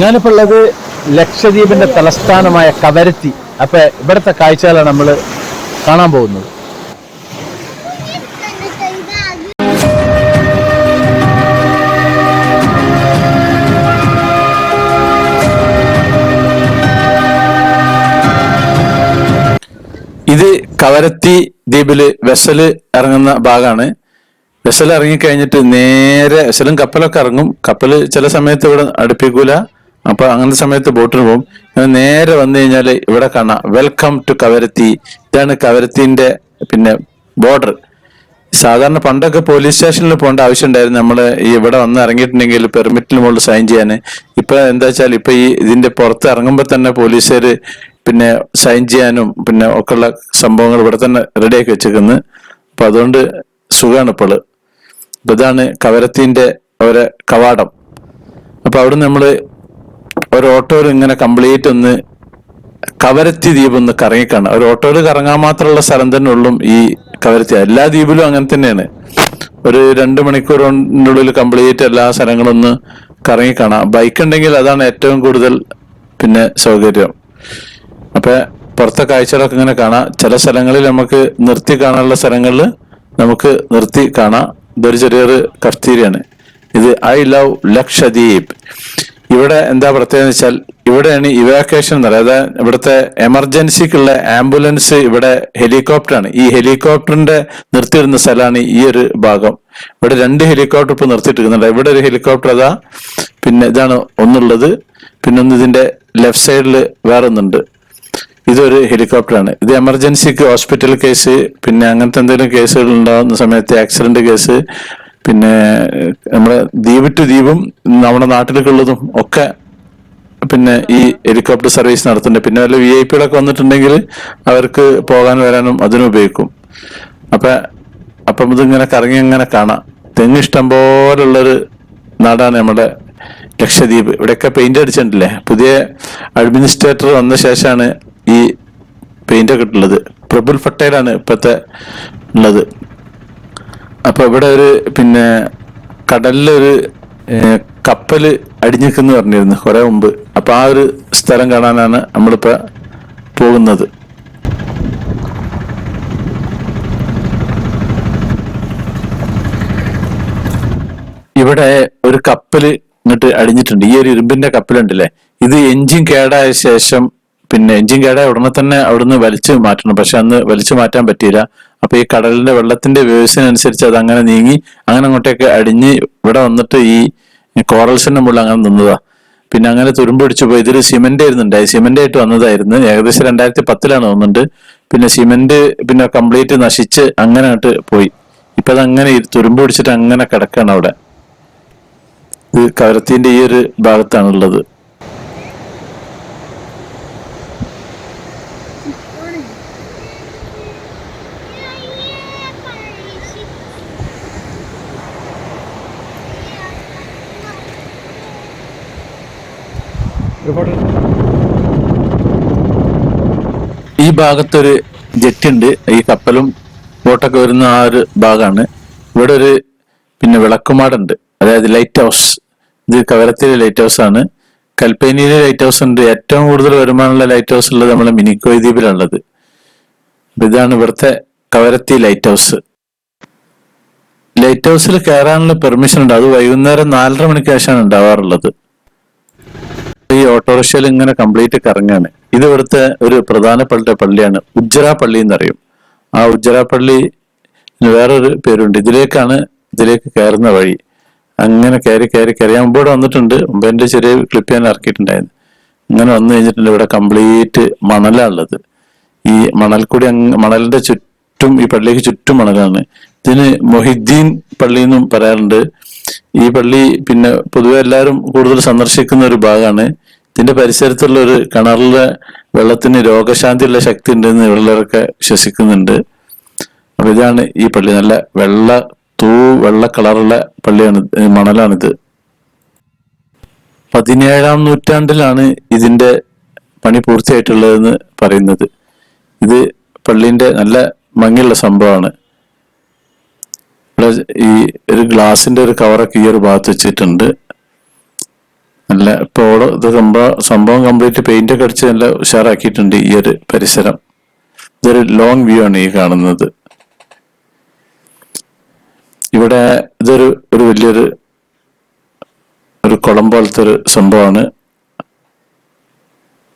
ഞാനിപ്പോൾ ഉള്ളത് ലക്ഷദ്വീപിന്റെ തലസ്ഥാനമായ കവരത്തി. അപ്പൊ ഇവിടുത്തെ കാഴ്ചകളാണ് നമ്മൾ കാണാൻ പോകുന്നത്. ഇത് കവരത്തി ദ്വീപില് വെസല് ഇറങ്ങുന്ന ഭാഗമാണ്. വെസൽ ഇറങ്ങിക്കഴിഞ്ഞിട്ട് നേരെ വെസലും കപ്പലൊക്കെ ഇറങ്ങും. കപ്പല് ചില സമയത്ത് ഇവിടെ അടുപ്പിക്കൂല, അപ്പൊ അങ്ങനത്തെ സമയത്ത് ബോട്ടിന് പോകും. നേരെ വന്നു കഴിഞ്ഞാല് ഇവിടെ കാണാം വെൽക്കം ടു കവരത്തി. ഇതാണ് കവരത്തിന്റെ ബോർഡർ. സാധാരണ പണ്ടൊക്കെ പോലീസ് സ്റ്റേഷനിൽ പോകേണ്ട ആവശ്യം ഉണ്ടായിരുന്നു നമ്മള് ഈ ഇവിടെ വന്ന് ഇറങ്ങിയിട്ടുണ്ടെങ്കിൽ പെർമിറ്റിന് മുകളിൽ സൈൻ ചെയ്യാന്. ഇപ്പൊ എന്താ വെച്ചാൽ ഇപ്പൊ ഈ ഇതിന്റെ പുറത്ത് ഇറങ്ങുമ്പോ തന്നെ പോലീസുകാര് സൈൻ ചെയ്യാനും ഒക്കെ ഉള്ള സംഭവങ്ങൾ ഇവിടെ തന്നെ റെഡിയാക്കി വെച്ചേക്കുന്നത്. അപ്പൊ അതുകൊണ്ട് സുഖമാണ് ഇപ്പോൾ. ഇതാണ് കവരത്തിന്റെ ഒരു കവാടം. അപ്പൊ അവിടെ നമ്മള് ഒരു ഓട്ടോയിൽ ഇങ്ങനെ കംപ്ലീറ്റ് ഒന്ന് കവരത്തി ദ്വീപ് ഒന്ന് കറങ്ങിക്കാണാം. ഒരു ഓട്ടോയിൽ കറങ്ങാൻ മാത്രമുള്ള സ്ഥലം തന്നെ ഉള്ളൂ ഈ കവരത്തി. എല്ലാ ദ്വീപിലും അങ്ങനെ തന്നെയാണ്. ഒരു 2 മണിക്കൂറിനുള്ളിൽ കംപ്ലീറ്റ് എല്ലാ സ്ഥലങ്ങളും ഒന്ന് കറങ്ങിക്കാണാം. ബൈക്ക് ഉണ്ടെങ്കിൽ അതാണ് ഏറ്റവും കൂടുതൽ സൗകര്യം. അപ്പൊ പുറത്തെ കാഴ്ചകളൊക്കെ ഇങ്ങനെ കാണാം. ചില സ്ഥലങ്ങളിൽ നമുക്ക് നിർത്തി കാണാനുള്ള സ്ഥലങ്ങളിൽ നമുക്ക് നിർത്തി കാണാം. ഇതൊരു ചെറിയൊരു കഫ്തീരിയാണ്. ഇത് ഐ ലവ് ലക്ഷദ്വീപ്. ഇവിടെ എന്താ പ്രത്യേകത വെച്ചാൽ ഇവിടെയാണ് ഇവാക്വേഷൻ എന്ന് പറയുന്നത്. അതായത് ഇവിടുത്തെ എമർജൻസിക്കുള്ള ആംബുലൻസ് ഇവിടെ ഹെലികോപ്റ്ററാണ്. ഈ ഹെലികോപ്റ്ററിന്റെ നിർത്തിയിടുന്ന സ്ഥലമാണ് ഈ ഒരു ഭാഗം. ഇവിടെ 2 ഹെലികോപ്റ്റർ ഇപ്പൊ നിർത്തിയിട്ടിരിക്കുന്നുണ്ട്. ഇവിടെ ഒരു ഹെലികോപ്റ്റർ അതാ, ഇതാണ് ഒന്നുള്ളത്. ഒന്ന് ഇതിന്റെ ലെഫ്റ്റ് സൈഡിൽ വേറെ ഒന്നുണ്ട്. ഇതൊരു ഹെലികോപ്റ്ററാണ്. ഇത് എമർജൻസിക്ക് ഹോസ്പിറ്റൽ കേസ് അങ്ങനത്തെ എന്തെങ്കിലും കേസുകൾ ഉണ്ടാകുന്ന സമയത്ത്, ആക്സിഡന്റ് കേസ്, നമ്മുടെ ദ്വീപ് ടു ദ്വീപും നമ്മുടെ നാട്ടിലേക്കുള്ളതും ഒക്കെ ഈ ഹെലികോപ്റ്റർ സർവീസ് നടത്തുന്നുണ്ട്. വല്ല VIP വന്നിട്ടുണ്ടെങ്കിൽ അവർക്ക് പോകാൻ വരാനും അതിനും ഉപയോഗിക്കും. അപ്പം ഇതിങ്ങനെ കറങ്ങി അങ്ങനെ കാണാം. തെങ്ങ് ഇഷ്ടം പോലുള്ളൊരു നാടാണ് നമ്മുടെ ലക്ഷദ്വീപ്. ഇവിടെയൊക്കെ പെയിന്റ് അടിച്ചിട്ടില്ലേ. പുതിയ അഡ്മിനിസ്ട്രേറ്റർ വന്ന ശേഷമാണ് ഈ പെയിന്റ് ഒക്കെ ഉള്ളത്. പ്രഫുൽ പട്ടേലാണ് ഇപ്പത്തെ ഉള്ളത്. അപ്പൊ ഇവിടെ ഒരു കടലിലൊരു കപ്പല് അടിഞ്ഞിക്കെന്ന് പറഞ്ഞിരുന്നു കുറെ മുമ്പ്. അപ്പൊ ആ ഒരു സ്ഥലം കാണാനാണ് നമ്മളിപ്പോ പോകുന്നത്. ഇവിടെ ഒരു കപ്പല് ഇങ്ങോട്ട് അടിഞ്ഞിട്ടുണ്ട്. ഈ ഒരു ഇരുമ്പിന്റെ കപ്പലുണ്ടല്ലേ, ഇത് എഞ്ചിൻ കേടായ ശേഷം എഞ്ചിൻ കേടായ ഉടനെ തന്നെ അവിടുന്ന് വലിച്ചു മാറ്റണം. പക്ഷെ അന്ന് വലിച്ചു മാറ്റാൻ പറ്റിയില്ല. അപ്പൊ ഈ കടലിന്റെ വെള്ളത്തിന്റെ വേവ്സിനനുസരിച്ച് അത് അങ്ങനെ നീങ്ങി അങ്ങനെ അങ്ങോട്ടേക്ക് അടിഞ്ഞ് ഇവിടെ വന്നിട്ട് ഈ കോറൽസിന്റെ മുകളിൽ അങ്ങനെ നിന്നതാ. അങ്ങനെ തുരുമ്പൊടിച്ചു പോയി. ഇതൊരു സിമെന്റ് ആയിരുന്നുണ്ടായി, സിമെന്റ് ആയിട്ട് വന്നതായിരുന്നു. ഏകദേശം 2010 തോന്നുന്നുണ്ട്. സിമെന്റ് കംപ്ലീറ്റ് നശിച്ച് അങ്ങനെ അങ്ങോട്ട് പോയി. ഇപ്പൊ അതങ്ങനെ തുരുമ്പൊടിച്ചിട്ട് അങ്ങനെ കിടക്കാണ് അവിടെ. ഇത് കവരത്തിന്റെ ഈ ഒരു ഭാഗത്താണുള്ളത്. ഈ ഭാഗത്തൊരു ജെറ്റ് ഉണ്ട്. ഈ കപ്പലും ബോട്ടൊക്കെ വരുന്ന ആ ഒരു ഭാഗമാണ്. ഇവിടെ ഒരു വിളക്കുമാടുണ്ട്, അതായത് ലൈറ്റ് ഹൗസ്. ഇത് കവരത്തിലെ ലൈറ്റ് ഹൗസ് ആണ്. കൽപ്പേനിയിലെ ലൈറ്റ് ഹൗസ് ഉണ്ട്. ഏറ്റവും കൂടുതൽ വരുമാനമുള്ള ലൈറ്റ് ഹൗസ് ഉള്ളത് നമ്മളെ മിനിക്കോയ് ദ്വീപിലുള്ളത്. ഇതാണ് ഇവിടുത്തെ കവരത്തി ലൈറ്റ് ഹൗസ്. ലൈറ്റ് ഹൗസിൽ കയറാനുള്ള പെർമിഷൻ ഉണ്ട്. അത് വൈകുന്നേരം 4:30 മണിക്ക് ശേഷമാണ് ഉണ്ടാവാറുള്ളത്. ഈ ഓട്ടോറിക്ഷയിൽ ഇങ്ങനെ കംപ്ലീറ്റ് കറങ്ങാണ്. ഇത് ഇവിടുത്തെ ഒരു പ്രധാനപ്പെട്ട പള്ളിയാണ്. ഉജ്ജറ പള്ളി എന്നറിയും. ആ ഉജ്ജറ പള്ളി വേറൊരു പേരുണ്ട്. ഇതിലേക്ക് കയറുന്ന വഴി അങ്ങനെ കയറി ഞാൻ മുമ്പോടെ വന്നിട്ടുണ്ട്. മുമ്പേ ചെറിയ ക്ലിപ്പ് ഞാൻ ഇറക്കിയിട്ടുണ്ടായിരുന്നു. ഇങ്ങനെ വന്നു കഴിഞ്ഞിട്ടുണ്ട്. ഇവിടെ കംപ്ലീറ്റ് മണലാണുള്ളത്. ഈ മണലിന്റെ ചുറ്റും, ഈ പള്ളിക്ക് ചുറ്റും മണലാണ്. ഇതിന് മൊഹിദ്ദീൻ പള്ളി എന്നും പറയാറുണ്ട്. ഈ പള്ളി പൊതുവെ എല്ലാവരും കൂടുതൽ സന്ദർശിക്കുന്ന ഒരു ഭാഗമാണ്. ഇതിന്റെ പരിസരത്തുള്ള ഒരു കിണറിലെ വെള്ളത്തിന് രോഗശാന്തിയുള്ള ശക്തി ഉണ്ടെന്ന് ഇവരിലൊക്കെ വിശ്വസിക്കുന്നുണ്ട്. അപ്പൊ ഇതാണ് ഈ പള്ളി. നല്ല വെള്ള കളറുള്ള പള്ളിയാണ്, മണലാണിത്. 17-ാം നൂറ്റാണ്ടിലാണ് ഇതിന്റെ പണി പൂർത്തിയായിട്ടുള്ളതെന്ന് പറയുന്നത്. ഇത് പള്ളിന്റെ നല്ല ഭംഗിയുള്ള സംഭവമാണ്. ഈ ഒരു ഗ്ലാസിന്റെ ഒരു കവറൊക്കെ ഈ ഒരു ഭാഗത്ത് വെച്ചിട്ടുണ്ട്. നല്ല ഇപ്പോൾ ഇത് സംഭവം കംപ്ലീറ്റ് പെയിന്റ് ഒക്കെ അടിച്ച് നല്ല ഉഷാറാക്കിയിട്ടുണ്ട് ഈ ഒരു പരിസരം. ഇതൊരു ലോങ് വ്യൂ ആണ് ഈ കാണുന്നത്. ഇവിടെ ഇതൊരു വലിയൊരു കുളം പോലത്തെ ഒരു സംഭവമാണ്.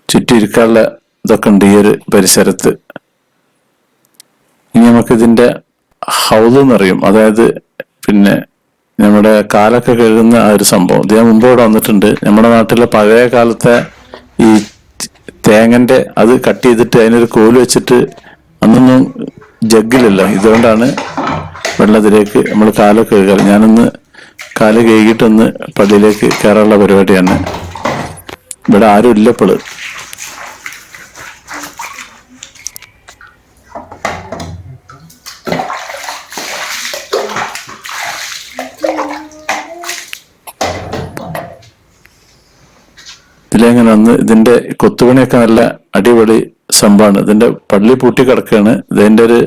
ചുറ്റും ഇരിക്കാനുള്ള ഇതൊക്കെ ഉണ്ട് ഈ ഒരു പരിസരത്ത്. ഇനി നമുക്ക് ഇതിന്റെ ഹൗദ് എന്നറിയും, അതായത് പിന്നെ നമ്മുടെ കാലൊക്കെ കഴുകുന്ന ആ ഒരു സംഭവം. ഇത് ഞാൻ മുമ്പ് ഇവിടെ വന്നിട്ടുണ്ട്. നമ്മുടെ നാട്ടിലെ പഴയ കാലത്തെ ഈ തേങ്ങന്റെ അത് കട്ട് ചെയ്തിട്ട് അതിനൊരു കോല് വെച്ചിട്ട്, അന്നൊന്നും ജഗ്ഗിലല്ല, ഇതുകൊണ്ടാണ് വെള്ളത്തിലേക്ക് നമ്മൾ കാലൊക്കെ കഴുകാറ്. ഞാനൊന്ന് കാല് കഴുകിയിട്ടൊന്ന് പള്ളിയിലേക്ക് കയറാനുള്ള പരിപാടിയാണ്. ഇവിടെ ആരും ഇല്ല ഇപ്പോൾ. ഇതിലെങ്ങനെ വന്ന് ഇതിന്റെ കൊത്തുപണിയൊക്കെ നല്ല അടിപൊളി സംഭവമാണ്. ഇതിന്റെ പള്ളി പൂട്ടി കിടക്കുകയാണ്. ഇതിന്റെ ഒരു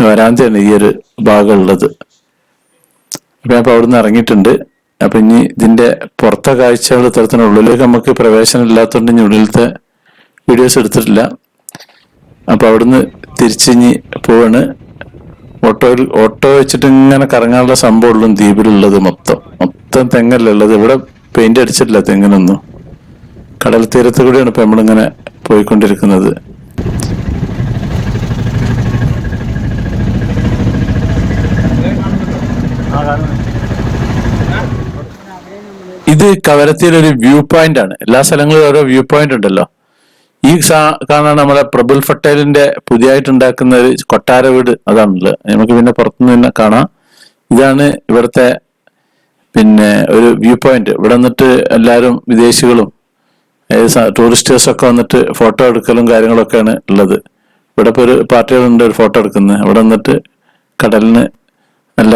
വരാന്തയാണ് ഈ ഒരു ഭാഗം ഉള്ളത്. അപ്പൊ ഞാൻ അവിടുന്ന് ഇറങ്ങിയിട്ടുണ്ട്. അപ്പൊ ഇനി ഇതിന്റെ പുറത്തെ കാഴ്ചകൾ ഇത്തരത്തിന്, ഉള്ളിലേക്ക് നമുക്ക് പ്രവേശനം ഇല്ലാത്തതുകൊണ്ട് ഇനി ഉള്ളിലത്തെ വീഡിയോസ് എടുത്തിട്ടില്ല. അപ്പൊ അവിടുന്ന് തിരിച്ചിഞ്ഞ് പോവാണ്. ഓട്ടോ വെച്ചിട്ട് ഇങ്ങനെ കറങ്ങാനുള്ള സംഭവമുള്ളൂ ദ്വീപിലുള്ളത്. മൊത്തം തെങ്ങല്ല ഉള്ളത്. ഇവിടെ പെയിന്റ് അടിച്ചിട്ടില്ല തെങ്ങിനൊന്നും. കടൽ തീരത്ത് കൂടിയാണ് ഇപ്പൊ നമ്മളിങ്ങനെ പോയിക്കൊണ്ടിരിക്കുന്നത്. ഇത് കവരത്തിയിലെ ഒരു വ്യൂ പോയിന്റ് ആണ്. എല്ലാ സ്ഥലങ്ങളിലും ഓരോ വ്യൂ പോയിന്റ് ഉണ്ടല്ലോ. ഈ കാണാൻ നമ്മുടെ പ്രബുൽ പട്ടേലിന്റെ പുതിയതായിട്ടുണ്ടാക്കുന്ന ഒരു കൊട്ടാര വീട് അതാണുള്ളത്. നമുക്ക് പിന്നെ പുറത്തുനിന്ന് തന്നെ കാണാം. ഇതാണ് ഇവിടുത്തെ പിന്നെ ഒരു വ്യൂ പോയിന്റ്. ഇവിടെ വന്നിട്ട് എല്ലാവരും വിദേശികളും ടൂറിസ്റ്റേഴ്സ് ഒക്കെ വന്നിട്ട് ഫോട്ടോ എടുക്കലും കാര്യങ്ങളൊക്കെയാണ് ഉള്ളത്. ഇവിടെ ഇപ്പോൾ ഒരു പാർട്ടികളുണ്ട് ഒരു ഫോട്ടോ എടുക്കുന്നത്. ഇവിടെ വന്നിട്ട് കടലിന് നല്ല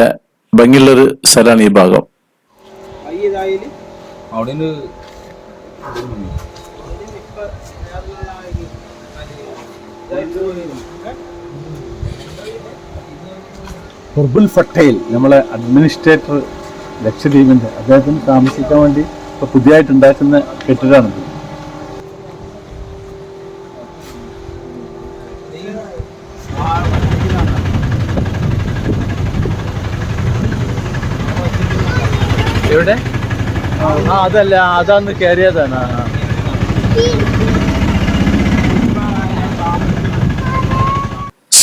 ഭംഗിയുള്ളൊരു സ്ഥലമാണ് ഈ ഭാഗം. പ്രബുൽ പട്ടേൽ നമ്മളെ അഡ്മിനിസ്ട്രേറ്റർ ലക്ഷദ്വീപിന്റെ, അദ്ദേഹത്തിന് താമസിക്കാൻ വേണ്ടി ഇപ്പൊ പുതിയതായിട്ട് ഉണ്ടാക്കുന്ന കെട്ടിടമാണിത്. എവിടെ? അതല്ല, അതാന്ന് കയറിയതാണ്.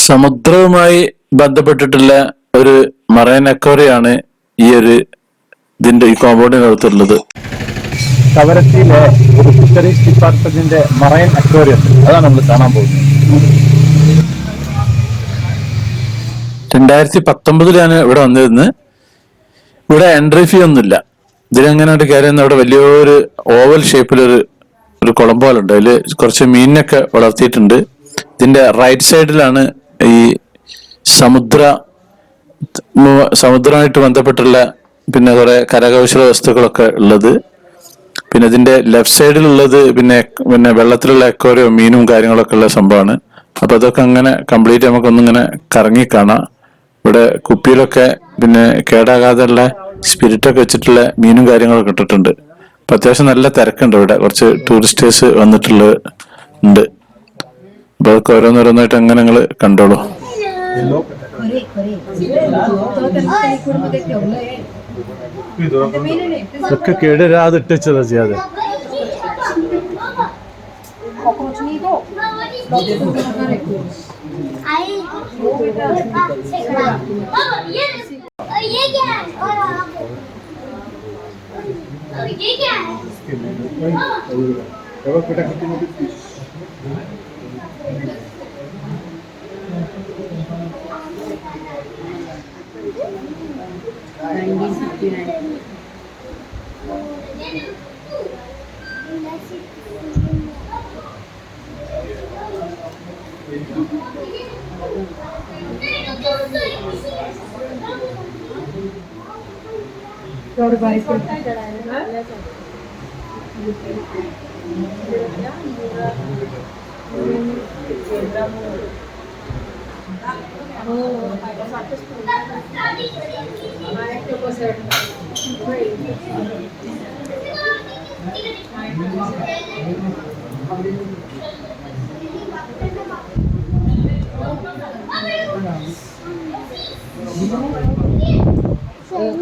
സമുദ്രവുമായി ബന്ധപ്പെട്ടിട്ടുള്ള ഒരു മറൈൻ അക്വേറിയമാണ് ഈ ഇതിന്റെ ഈ കോമ്പൗണ്ടിനകത്തുള്ളത്. കവരത്തിയിലെ ഒരു ഫിഷറീസ് ഡിപ്പാർട്ട്മെന്റിന്റെ മറൈൻ അക്വേറിയം, അതാണ് നമ്മൾ കാണാൻ പോകുന്നത്. 2019 ഇവിടെ വന്നിരുന്നത്. ഇവിടെ എൻട്രി ഫീ ഒന്നുമില്ല. ഇതിലെങ്ങനെ കയറിയെന്ന് അവിടെ വലിയൊരു ഓവൽ ഷേപ്പിലൊരു കുളം പോലെ ഉണ്ട്. അതിൽ കുറച്ച് മീനിനൊക്കെ വളർത്തിയിട്ടുണ്ട്. ഇതിന്റെ റൈറ്റ് സൈഡിലാണ് ഈ സമുദ്രമായിട്ട് ബന്ധപ്പെട്ടുള്ള പിന്നെ കുറെ കരകൗശല വസ്തുക്കളൊക്കെ ഉള്ളത്. പിന്നെ ഇതിന്റെ ലെഫ്റ്റ് സൈഡിലുള്ളത് പിന്നെ വെള്ളത്തിലുള്ള അക്വേറിയം മീനും കാര്യങ്ങളൊക്കെ ഉള്ള സംഭവമാണ്. അപ്പൊ അതൊക്കെ അങ്ങനെ കംപ്ലീറ്റ് നമുക്കൊന്നിങ്ങനെ കറങ്ങി കാണാം. ഇവിടെ കുപ്പിയിലൊക്കെ പിന്നെ കേടാകാതെ ഉള്ള സ്പിരിറ്റൊക്കെ വെച്ചിട്ടുള്ള മീനും കാര്യങ്ങളൊക്കെ ഇട്ടിട്ടുണ്ട്. അപ്പൊ അത്യാവശ്യം നല്ല തിരക്കുണ്ട്. ഇവിടെ കുറച്ച് ടൂറിസ്റ്റേഴ്സ് വന്നിട്ടുണ്ട്. അപ്പൊ അതൊക്കെ ഓരോന്നോരോന്നായിട്ട് അങ്ങനെ നിങ്ങൾ കണ്ടോളൂ. ഇതൊക്കെ കേടരാതെ ഇട്ടിച്ചതാ ചെയ്യാതെ.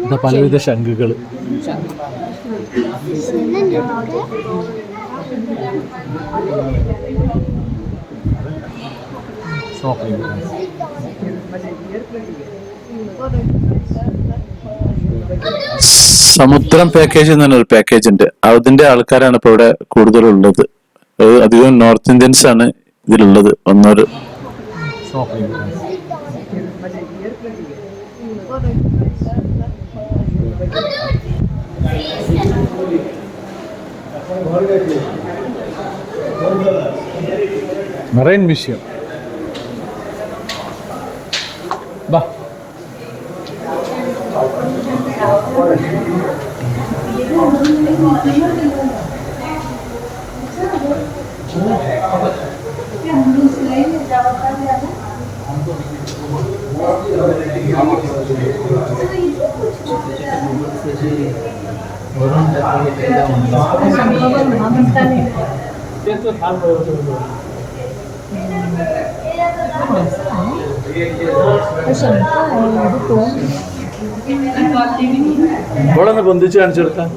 ഇതാ പലവിധ ശംഖുകൾ. സമുദ്രം പാക്കേജ് എന്ന് പറഞ്ഞൊരു പാക്കേജ് ഉണ്ട്. അതിന്റെ ആൾക്കാരാണ് ഇപ്പൊ ഇവിടെ കൂടുതലുള്ളത്. അധികം നോർത്ത് ഇന്ത്യൻസ് ആണ് ഇതിലുള്ളത്. ഒന്നൊരു മെറൈൻ മ്യൂസിയം. ബാ. ഇവിടെ ഒന്ന് ബന്ധിച്ച് കാണിച്ചെടുക്കാം.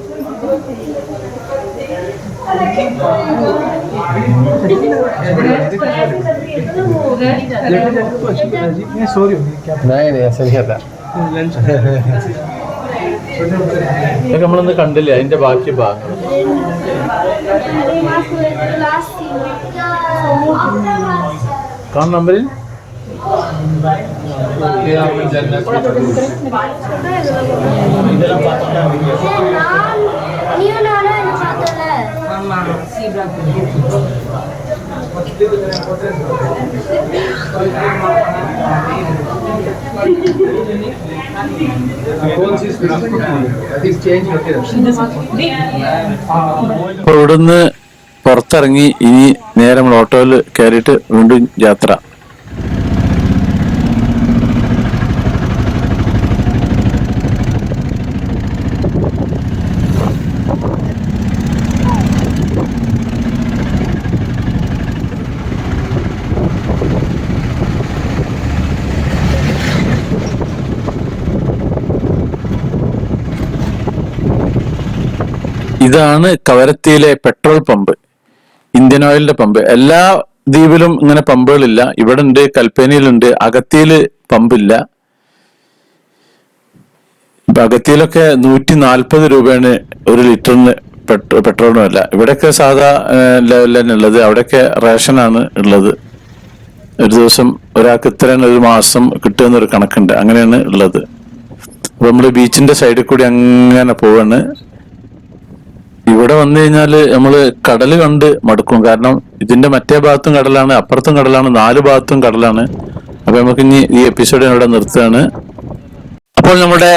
ഇതൊക്കെ നമ്മളൊന്ന് കണ്ടില്ലേ, അതിന്റെ ബാക്കി ഭാഗങ്ങൾ. കാണുന്ന നമ്പറിൽ അപ്പൊ ഇവിടുന്ന് പുറത്തിറങ്ങി ഇനി നേരെ നമ്മൾ ഓട്ടോയിൽ കയറിയിട്ട് വീണ്ടും യാത്ര. ഇതാണ് കവരത്തിയിലെ പെട്രോൾ പമ്പ്, ഇന്ത്യൻ ഓയിലിന്റെ പമ്പ്. എല്ലാ ദ്വീപിലും ഇങ്ങനെ പമ്പുകളില്ല. ഇവിടെ ഉണ്ട്, കൽപ്പനയിലുണ്ട്. അഗത്തിയില് പമ്പില്ല. അഗത്തിയിലൊക്കെ 140 രൂപയാണ് ഒരു ലിറ്ററിന് പെട്രോളിനും അല്ല. ഇവിടെയൊക്കെ സാധാ ലെവലിൽ തന്നെ ഉള്ളത്. അവിടെയൊക്കെ റേഷനാണ് ഉള്ളത്. ഒരു ദിവസം ഒരാൾക്ക് ഇത്രയാണ് ഒരു മാസം കിട്ടുമെന്നൊരു കണക്കുണ്ട്. അങ്ങനെയാണ് ഉള്ളത്. അപ്പൊ നമ്മള് ബീച്ചിന്റെ സൈഡിൽ കൂടി അങ്ങനെ പോവാണ്. ഇവിടെ വന്നു കഴിഞ്ഞാല് നമ്മള് കടല് കണ്ട് മടുക്കും. കാരണം ഇതിന്റെ മറ്റേ ഭാഗത്തും കടലാണ്, അപ്പുറത്തും കടലാണ്, 4 ഭാഗത്തും കടലാണ്. അപ്പൊ നമുക്ക് ഇനി ഈ എപ്പിസോഡ് ഇവിടെ നിർത്തുകയാണ്. അപ്പോൾ നമ്മുടെ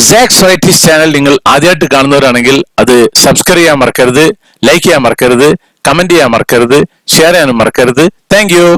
സാക്സ് വെറൈറ്റീസ് ചാനൽ നിങ്ങൾ ആദ്യമായിട്ട് കാണുന്നവരാണെങ്കിൽ അത് സബ്സ്ക്രൈബ് ചെയ്യാൻ മറക്കരുത്, ലൈക്ക് ചെയ്യാൻ മറക്കരുത്, കമന്റ് ചെയ്യാൻ മറക്കരുത്, ഷെയർ ചെയ്യാനും മറക്കരുത്. Thank you.